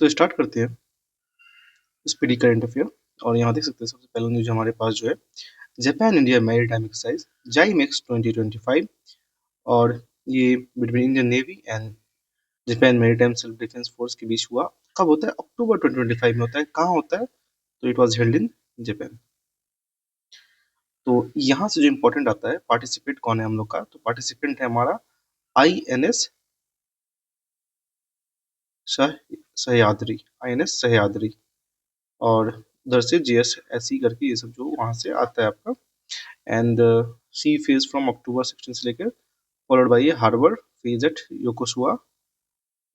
तो स्टार्ट करते हैं स्पीडी करंट अफेयर। और यहाँ देख सकते हैं सबसे पहला न्यूज हमारे पास जो है जापान इंडिया मैरीटाइम एक्सरसाइज जाइमेक्स 2025। और ये between Indian navy and Japan maritime self defence force के बीच हुआ। कब होता है? अक्टूबर 2025 में होता है। कहाँ होता है? तो it was held in Japan. तो यहाँ से जो इम्पोर्टेंट आता है पार्टिसिपेंट कौन है हम लोग का, तो पार्टिसिपेंट है हमारा INS सह्याद्री। INS सह्याद्री और उधर से JSSC करके ये सब जो वहां से आता है आपका। And sea phase from October 16 से लेकर followed by harbour phase at Yokosuka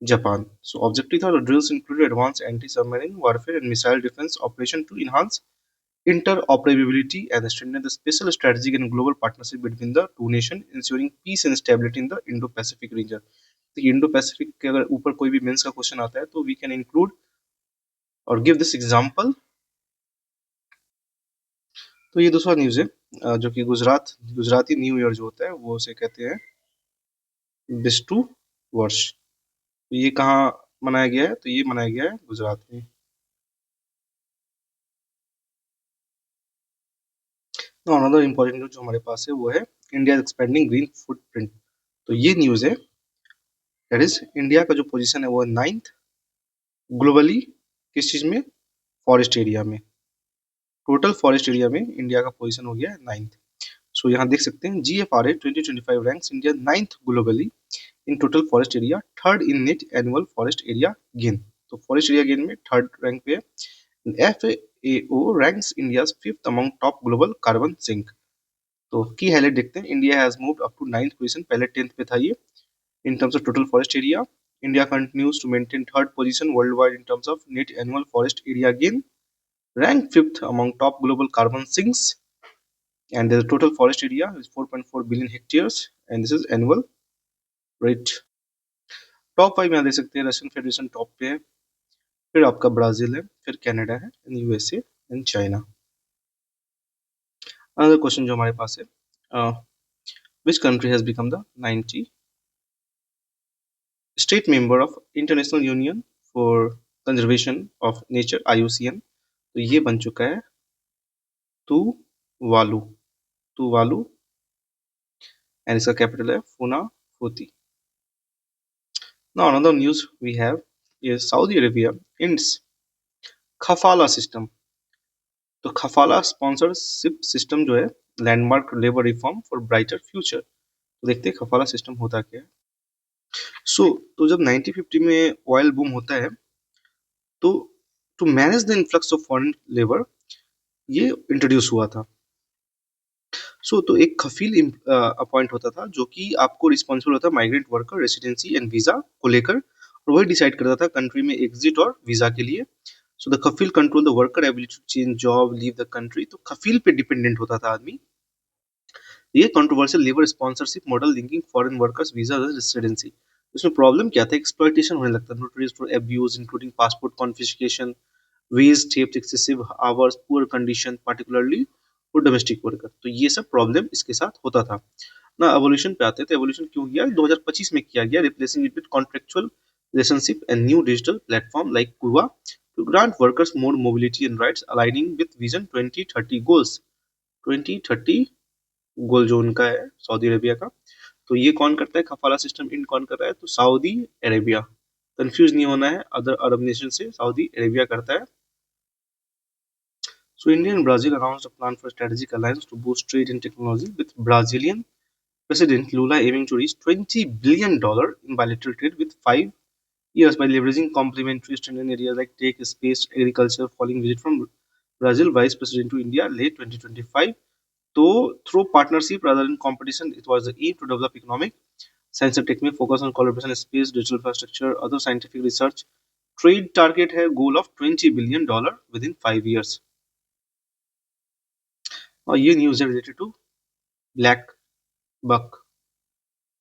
Japan. So objective of the drills included advanced anti-submarine warfare and missile defense operation to enhance interoperability and strengthen the special strategic and global partnership between the two nations, ensuring peace and stability in the Indo-Pacific region. तो Indo-Pacific के अगर ऊपर कोई भी mains का question आता है तो we can include और give this example। तो ये दूसरा न्यूज है जो कि गुजराती न्यू ईयर जो होता है वो उसे कहते हैं बिस्टू वर्ष। तो ये कहाँ मनाया गया है? तो ये मनाया गया है गुजरात में। अनदर इम्पोर्टेंट न्यूज जो हमारे पास है वो है इंडिया एक्सपेंडिंग ग्रीन फुटप्रिंट। तो ये न्यूज है दैट इज इंडिया का जो पोजीशन है वो है 9th ग्लोबली। किस चीज में? फॉरेस्ट एरिया में। टोटल फॉरेस्ट एरिया में इंडिया का पोजीशन हो गया है 9th। सो यहाँ देख सकते हैं GFRA 2025 ranks India 9th globally in total forest area, third in net annual forest area gain. तो फॉरेस्ट एरिया गेन में थर्ड रैंक पे है। FAO ranks India 5th among top global carbon sink. तो की हाईलाइट देखते हैं। India has moved up to 9th position, पहले 10th पे था ये। In terms of total forest area India continues to maintain third position world wide in terms of net annual forest area gain, rank 5th among top global carbon sinks, and the total forest area is 4.4 billion hectares and this is annual rate। Top 5 यहाँ देख सकते हैं। Russian federation top पे है, फिर आपका Brazil है, फिर कनाडा है, and USA and China. Another question जो हमारे पास है which country has become the 90 state member of International Union for Conservation of Nature IUCN। तो ये बन चुका है तुवालू एंड इसका कैपिटल है Funafuti. Now another news we have is Saudi Arabia ends खफाला सिस्टम। तो खफाला स्पॉन्सरशिप सिस्टम जो है landmark labour reform for brighter future. तो देखते हैं खफाला सिस्टम होता क्या है। तो जब 1950 में ऑयल बूम होता है तो to manage the influx of foreign labour ये इंट्रोड्यूस हुआ था। तो एक खफील अपॉइंट होता था जो कि आपको रिस्पॉन्सिबल होता migrant worker residency and visa को लेकर, और वही डिसाइड करता था कंट्री में एग्जिट और वीजा के लिए। सो द खफील control the worker ability to change job leave the country. तो खफील पे डिपेंडेंट होता था आदमी। ये controversial labour sponsorship model linking foreign workers visa residency. इसमें प्रॉब्लम क्या था? एक्सप्लॉइटेशन होने लगता था, notorious for abuse including passport confiscation, wage theft, excessive hours, poor condition particularly for domestic worker. तो ये सब प्रॉब्लम इसके साथ होता था ना। एवोल्यूशन पे आते हैं तो एवोल्यूशन क्यों किया? 2025 में किया गया, replacing it with contractual relationship and new digital platform like Kuva to grant workers more mobility and rights aligning with Vision 2030 goals। 2030 गोल जो उनका है सऊदी अरेबिया का। तो ये कौन करता है? खफाला सिस्टम इन कौन कर रहा है? तो सऊदी अरेबिया। कंफ्यूज नहीं होना है अदर अरब नेशन से, सऊदी अरेबिया करता है। So India and Brazil announced a plan for strategic alliance to boost trade and technology, with Brazilian President Lula aiming to reach $20 billion in bilateral trade with 5 years by leveraging complementary strengths in areas like tech, space, agriculture. Following visit from Brazil Vice President to India late 2025, so through partnership rather than competition, it was the aim to develop economic science and technique, focus on collaboration, space, digital infrastructure, other scientific research. Trade target है goal of $20 billion within 5 years। और ये news है related to black buck.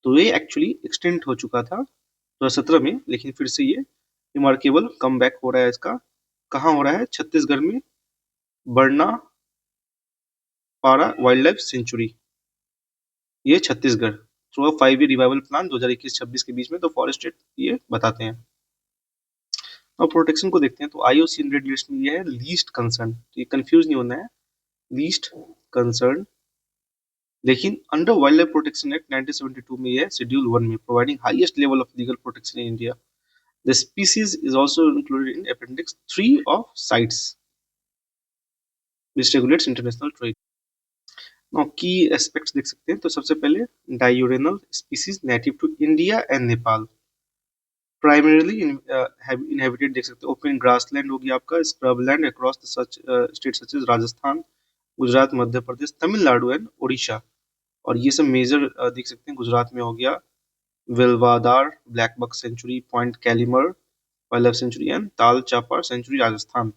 तो ये actually extend हो चुका था 2017 में, लेकिन फिर से ये रिमार्केबल कम बैक हो रहा है इसका। कहाँ हो रहा है? छत्तीसगढ़ में बरना पारा वाइल्ड लाइफ सेंचुरी, ये Chhattisgarh. Through a 5 year revival plan 2021-26 के बीच में। तो फॉरेस्ट ये बताते हैं। और प्रोटेक्शन को देखते हैं तो IUCN रेड लिस्ट में ये है लीस्ट कंसर्न, ये कंफ्यूज नहीं होना है, लीस्ट कंसर्न। लेकिन under wild life protection act 1972 में ये शेड्यूल 1 में providing highest level of legal protection in India. The species is also included in appendix 3 of sites which regulates international trade. Now key aspects देख सकते हैं तो सबसे पहले diurnal species native to India and Nepal, primarily inhabited देख सकते हैं open grassland हो गया आपका, scrubland across the such states such as Rajasthan, Gujarat, Madhya Pradesh, Tamil Nadu and Orissa. और ये सब मेजर देख सकते हैं, गुजरात में हो गया Velavadar black buck sanctuary, point Calimere wild life sanctuary and Tal Chhapar sanctuary Rajasthan.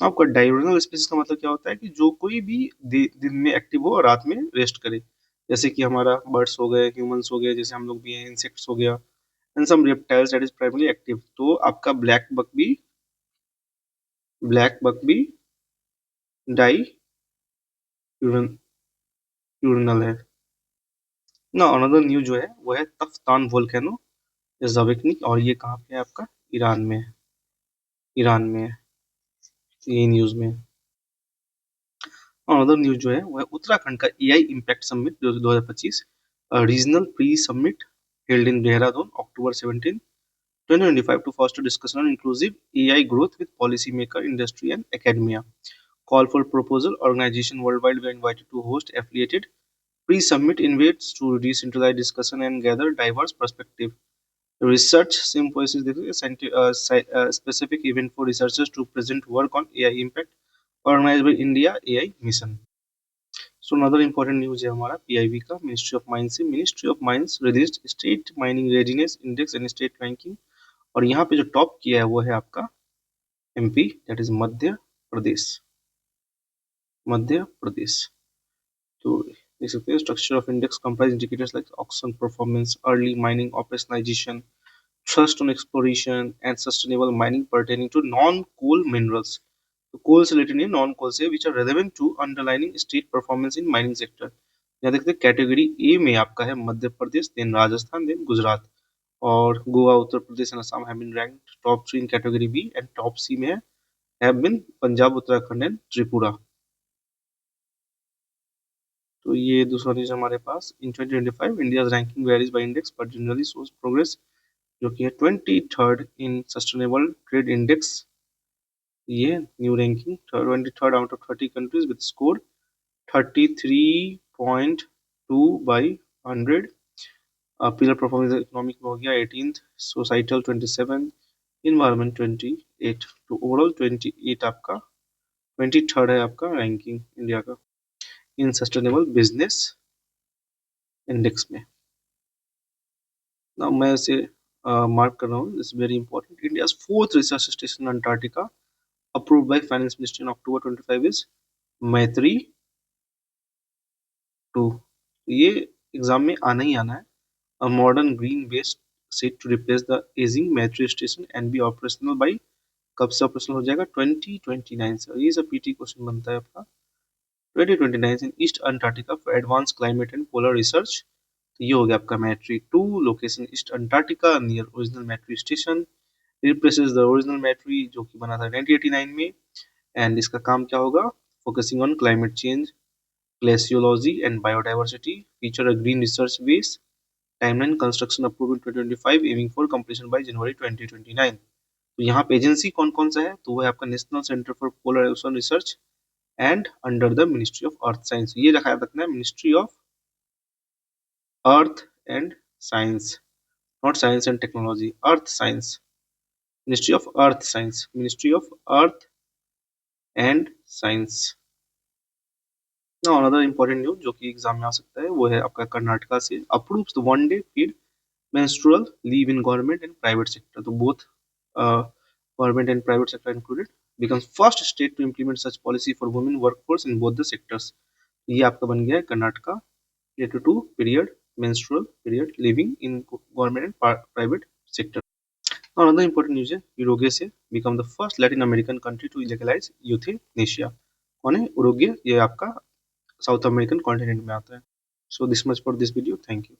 आपका डायurnal स्पीसीज का मतलब क्या होता है कि जो कोई भी दिन में एक्टिव हो और रात में रेस्ट करे, जैसे कि हमारा बर्ड्स हो गए, ह्यूमंस हो गए, जैसे हम लोग भी हैं, इंसेक्ट्स हो गया and some reptiles that is primarily active. तो आपका ब्लैक बक भी डायurnal है ना। अनदर न्यू जो है वो है तफ्तान वोल्केनो इज अवेकनिंग, और ये कहाँ पे है आपका, ईरान में है, ईरान में है ये न्यूज में। अनदर न्यूज जो है वो है उत्तराखंड का AI impact summit 2025 regional pre summit held in Dehradun October 17, 2025 to foster discussion on inclusive AI growth with policymaker, industry and academia. Call for proposal. Organization worldwide were invited to host affiliated pre-summit events to decentralize discussion and gather diverse perspective. Research symposium is a specific event for researchers to present work on AI impact organized by India AI Mission. So another important news है हमारा PIB का, ministry of mines से। Ministry of mines released state mining readiness index and state ranking, और यहाँ पे जो top किया है वो है आपका MP, that is Madhya Pradesh, Madhya Pradesh. तो देख सकते हैं structure of index comprise indicators like auction performance, early mining operationalisation, trust on exploration and sustainable mining pertaining to non-coal minerals. तो coal से related नहीं, non-coal से, which are relevant to underlining state performance in mining sector. यहाँ देखते हैं category A में आपका है मध्य प्रदेश, देन राजस्थान, देन गुजरात, और Goa, Uttar Pradesh and Assam have been ranked top 3 in category B, and top C में have been Punjab, Uttarakhand and Tripura. तो ये दूसरा न्यूज हमारे पास। In 2025 India's ranking varies by index but generally shows progress, जो कि है 23rd in sustainable trade index. ये new ranking 23rd out of 30 countries with score 33.2 by 100। Pillar performance economic में हो गया 18th, सोसाइटल 27, इन्वायरमेंट 28, तो ओवरऑल 28 आपका 23rd है आपका रैंकिंग इंडिया का इन सस्टेनेबल बिजनेस इंडेक्स में। ना मैं इसे मार्क कर रहा हूँ, this very important. India's 4th research station Antarctica approved by finance ministry on October 25 is मैत्री 2। ये एग्जाम में आना ही आना है। A modern green based set to replace the aging मैत्री station and be operational by, कब से ऑपरेशनल हो जाएगा, 2029 से। ये सब PT क्वेश्चन बनता है आपका 2029 in East Antarctica for advance climate and polar research. तो ये हो गया आपका Maitri 2, location East Antarctica near original Maitri station, replaces the original Maitri जो कि बना था 1989 में। एंड इसका काम क्या होगा, focusing on climate change, glaciology and biodiversity, feature a green research base, timeline construction approved in 2025, aiming for completion by January 2029। तो यहाँ पे एजेंसी कौन कौन सा है, तो वो है आपका national centre for polar ocean research and under the ministry of earth science. ये याद रखना है, ministry of earth and science, not science and technology, earth science, ministry of earth science, ministry of earth and science. ना another important news जो कि exam में आ सकता है वो है आपका कर्नाटका से approves the 1 day paid menstrual leave in government and private sector। तो both government and private sector included becomes first state to implement such policy for women workforce in both the sectors। ये आपका बन गया है Karnataka related to period menstrual period living in government and private sector। Another important news है यूरोगे से become the first Latin American country to legalize euthanasia। कौन है Uruguay, ये आपका साउथ अमेरिकन कॉन्टिनेंट में आता है। So this much for this video, thank you.